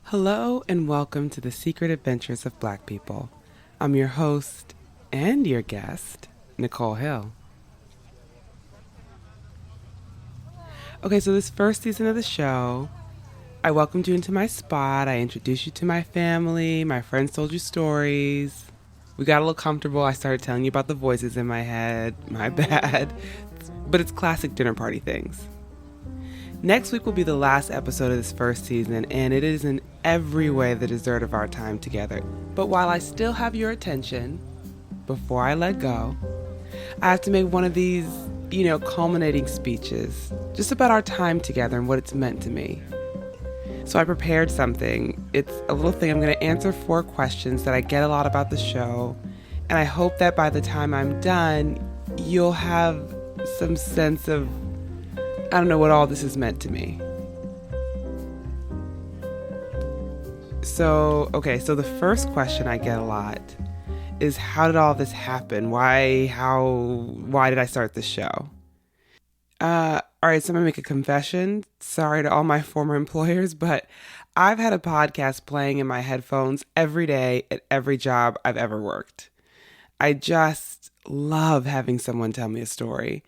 Hello and welcome to the Secret Adventures of Black People. I'm your host and your guest, Nichole Hill. Okay, so this first season of the show, I welcomed you into my spot. I introduced you to my family. My friends told you stories. We got a little comfortable. I started telling you about the voices in my head. My bad. But it's classic dinner party things. Next week will be the last episode of this first season, and it is in every way the dessert of our time together. But while I still have your attention, before I let go, I have to make one of these, culminating speeches just about our time together and what it's meant to me. So I prepared something. It's a little thing. I'm going to answer 4 questions that I get a lot about the show, and I hope that by the time I'm done, you'll have some sense of I don't know what all this has meant to me. So the first question I get a lot is, how did all this happen? Why did I start this show? All right, so I'm gonna make a confession. Sorry to all my former employers, but I've had a podcast playing in my headphones every day at every job I've ever worked. I just love having someone tell me a story.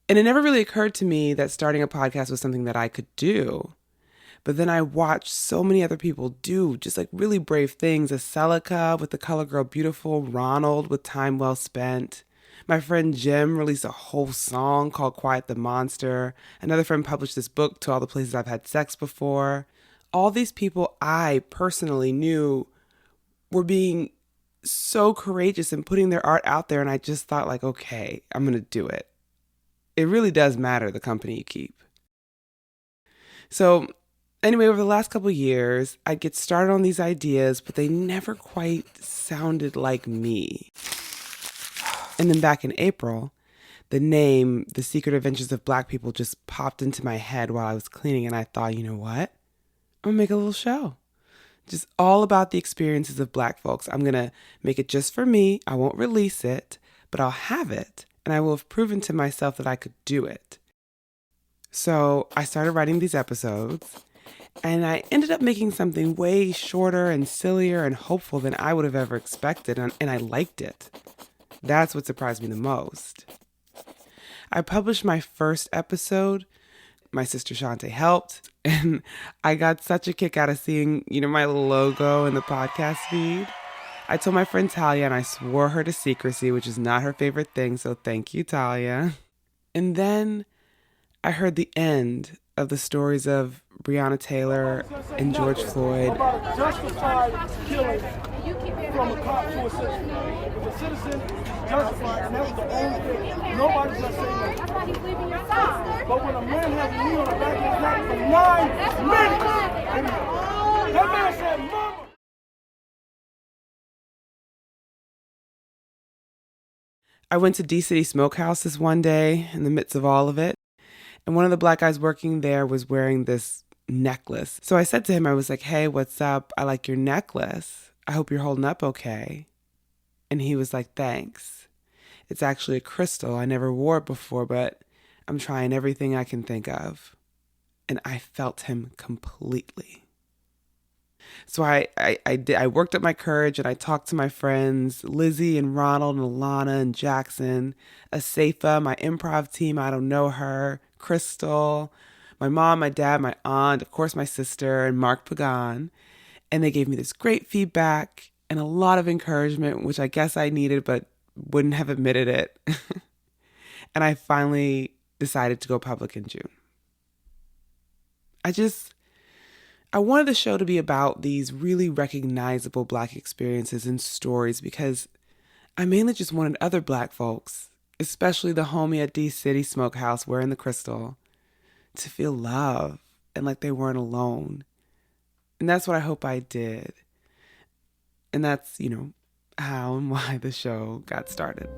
And it never really occurred to me that starting a podcast was something that I could do. But then I watched so many other people do just like really brave things. Celica with The Color Girl Beautiful, Ronald with Time Well Spent. My friend Jim released a whole song called Quiet the Monster. Another friend published this book, To All the Places I've Had Sex Before. All these people I personally knew were being so courageous and putting their art out there. And I just thought like, okay, I'm going to do it. It really does matter the company you keep. So anyway, over the last couple of years, I'd get started on these ideas, but they never quite sounded like me. And then back in April, the name, The Secret Adventures of Black People, just popped into my head while I was cleaning. And I thought, you know what? I'm going to make a little show. Just all about the experiences of Black folks. I'm going to make it just for me. I won't release it, but I'll have it. And I will have proven to myself that I could do it. So I started writing these episodes, and I ended up making something way shorter and sillier and hopeful than I would have ever expected, and I liked it. That's what surprised me the most. I published my first episode. My sister Shante helped, and I got such a kick out of seeing, my little logo in the podcast feed. I told my friend Talia, and I swore her to secrecy, which is not her favorite thing, so thank you, Talia. And then I heard the end of the stories of Breonna Taylor and George Floyd. About a justified killing from a cop to a citizen. If a citizen justified, and that was the only thing. Nobody's gonna say that. But when a man has a knee on the back of his neck for 9 minutes, that man said, "Mama." I went to D-City Smokehouse this one day in the midst of all of it. And one of the Black guys working there was wearing this necklace. So I said to him, I was like, "Hey, what's up? I like your necklace. I hope you're holding up okay." And he was like, "Thanks. It's actually a crystal. I never wore it before, but I'm trying everything I can think of." And I felt him completely. So I worked up my courage, and I talked to my friends, Lizzie and Ronald and Ilana and Jackson, Asafa, my improv team, I don't know her, Crystal, my mom, my dad, my aunt, of course my sister, and Mark Pagan. And they gave me this great feedback and a lot of encouragement, which I guess I needed but wouldn't have admitted it. And I finally decided to go public in June. I wanted the show to be about these really recognizable Black experiences and stories because I mainly just wanted other Black folks, especially the homie at D-City Smokehouse wearing the crystal, to feel love and like they weren't alone. And that's what I hope I did. And that's, how and why the show got started.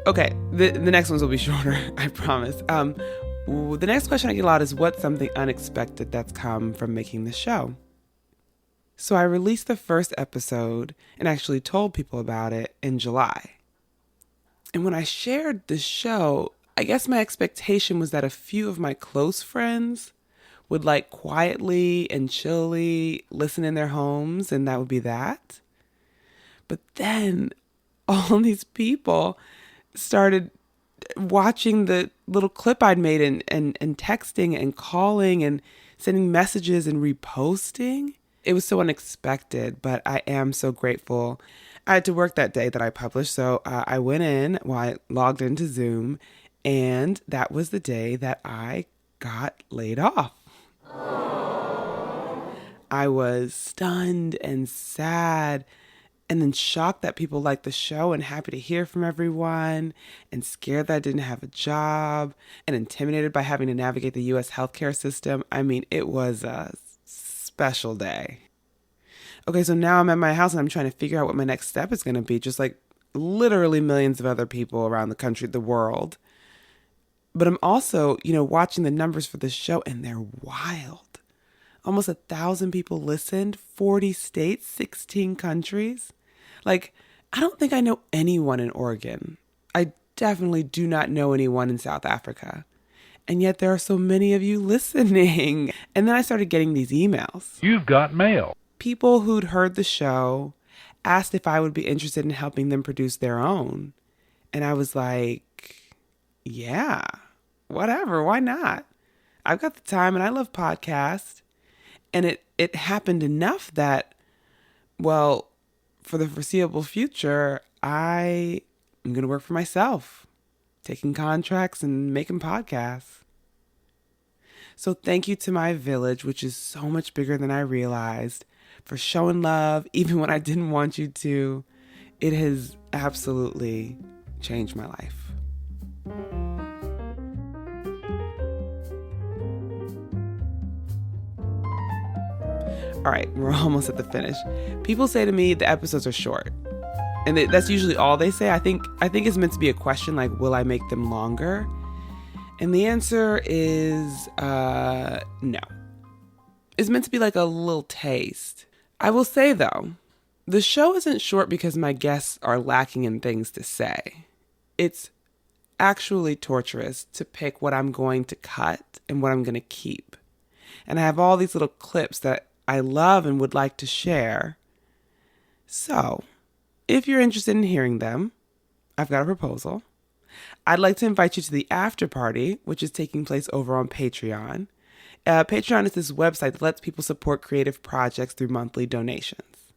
Okay, the next ones will be shorter, I promise. The next question I get a lot is, what's something unexpected that's come from making the show? So I released the first episode and actually told people about it in July. And when I shared the show, I guess my expectation was that a few of my close friends would like quietly and chillly listen in their homes, and that would be that. But then all these people started watching the little clip I'd made and texting and calling and sending messages and reposting. It was so unexpected, but I am so grateful. I had to work that day that I published, so I went in, I logged into Zoom, and that was the day that I got laid off. I was stunned and sad and then shocked that people liked the show and happy to hear from everyone and scared that I didn't have a job and intimidated by having to navigate the U.S. healthcare system. I mean, it was a special day. Okay, so now I'm at my house and I'm trying to figure out what my next step is going to be, just like literally millions of other people around the country, the world. But I'm also, watching the numbers for the show, and they're wild. Almost 1,000 people listened, 40 states, 16 countries. Like, I don't think I know anyone in Oregon. I definitely do not know anyone in South Africa. And yet there are so many of you listening. And then I started getting these emails. You've got mail. People who'd heard the show asked if I would be interested in helping them produce their own. And I was like, yeah, whatever, why not? I've got the time and I love podcasts. And it happened enough that, well, for the foreseeable future, I am going to work for myself, taking contracts and making podcasts. So thank you to my village, which is so much bigger than I realized, for showing love even when I didn't want you to. It has absolutely changed my life. All right, we're almost at the finish. People say to me the episodes are short. And that's usually all they say. I think it's meant to be a question like, will I make them longer? And the answer is no. It's meant to be like a little taste. I will say, though, the show isn't short because my guests are lacking in things to say. It's actually torturous to pick what I'm going to cut and what I'm going to keep. And I have all these little clips that I love and would like to share. So, if you're interested in hearing them, I've got a proposal. I'd like to invite you to the after party, which is taking place over on Patreon. Patreon is this website that lets people support creative projects through monthly donations.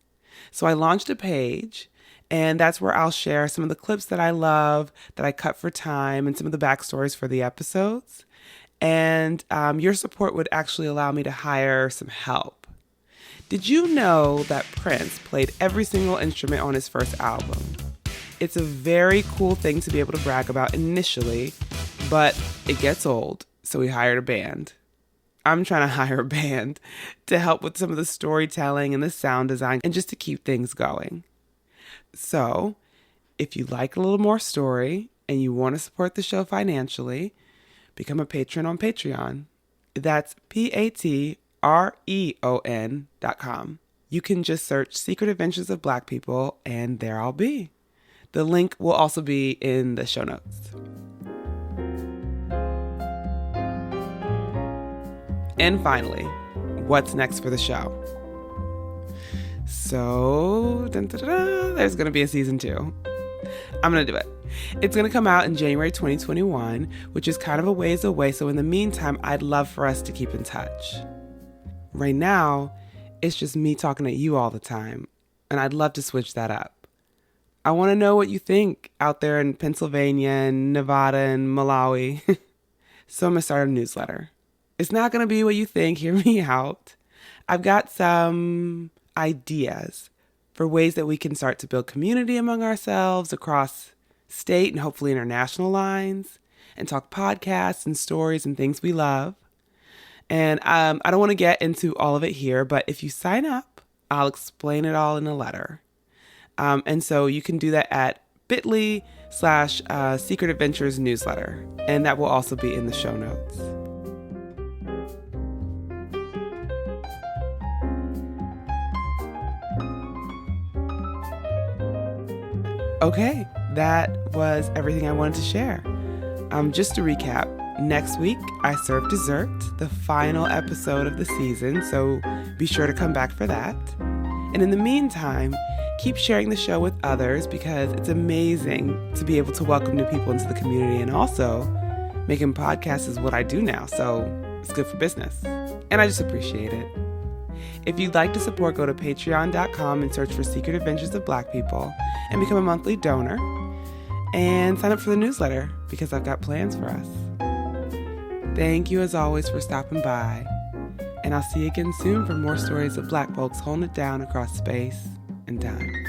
So I launched a page, and that's where I'll share some of the clips that I love, that I cut for time, and some of the backstories for the episodes. And your support would actually allow me to hire some help. Did you know that Prince played every single instrument on his first album? It's a very cool thing to be able to brag about initially, but it gets old, so we hired a band. I'm trying to hire a band to help with some of the storytelling and the sound design and just to keep things going. So, if you like a little more story and you want to support the show financially, become a patron on Patreon. That's patreon.com. You can just search Secret Adventures of Black People and there I'll be. The link will also be in the show notes. And finally, what's next for the show? So, there's going to be a season 2. I'm going to do it. It's going to come out in January 2021, which is kind of a ways away. So in the meantime, I'd love for us to keep in touch. Right now, it's just me talking to you all the time, and I'd love to switch that up. I want to know what you think out there in Pennsylvania and Nevada and Malawi. So I'm going to start a newsletter. It's not going to be what you think. Hear me out. I've got some ideas for ways that we can start to build community among ourselves across state and hopefully international lines and talk podcasts and stories and things we love. And I don't want to get into all of it here, but if you sign up, I'll explain it all in a letter. And so you can do that at bit.ly/Secret Adventures newsletter. And that will also be in the show notes. Okay, that was everything I wanted to share. Just to recap, next week I serve dessert, the final episode of the season, so be sure to come back for that. And in the meantime, keep sharing the show with others because it's amazing to be able to welcome new people into the community, and also making podcasts is what I do now, so it's good for business. And I just appreciate it. If you'd like to support, go to patreon.com and search for Secret Adventures of Black People and become a monthly donor. And sign up for the newsletter because I've got plans for us. Thank you as always for stopping by. And I'll see you again soon for more stories of Black folks holding it down across space and time.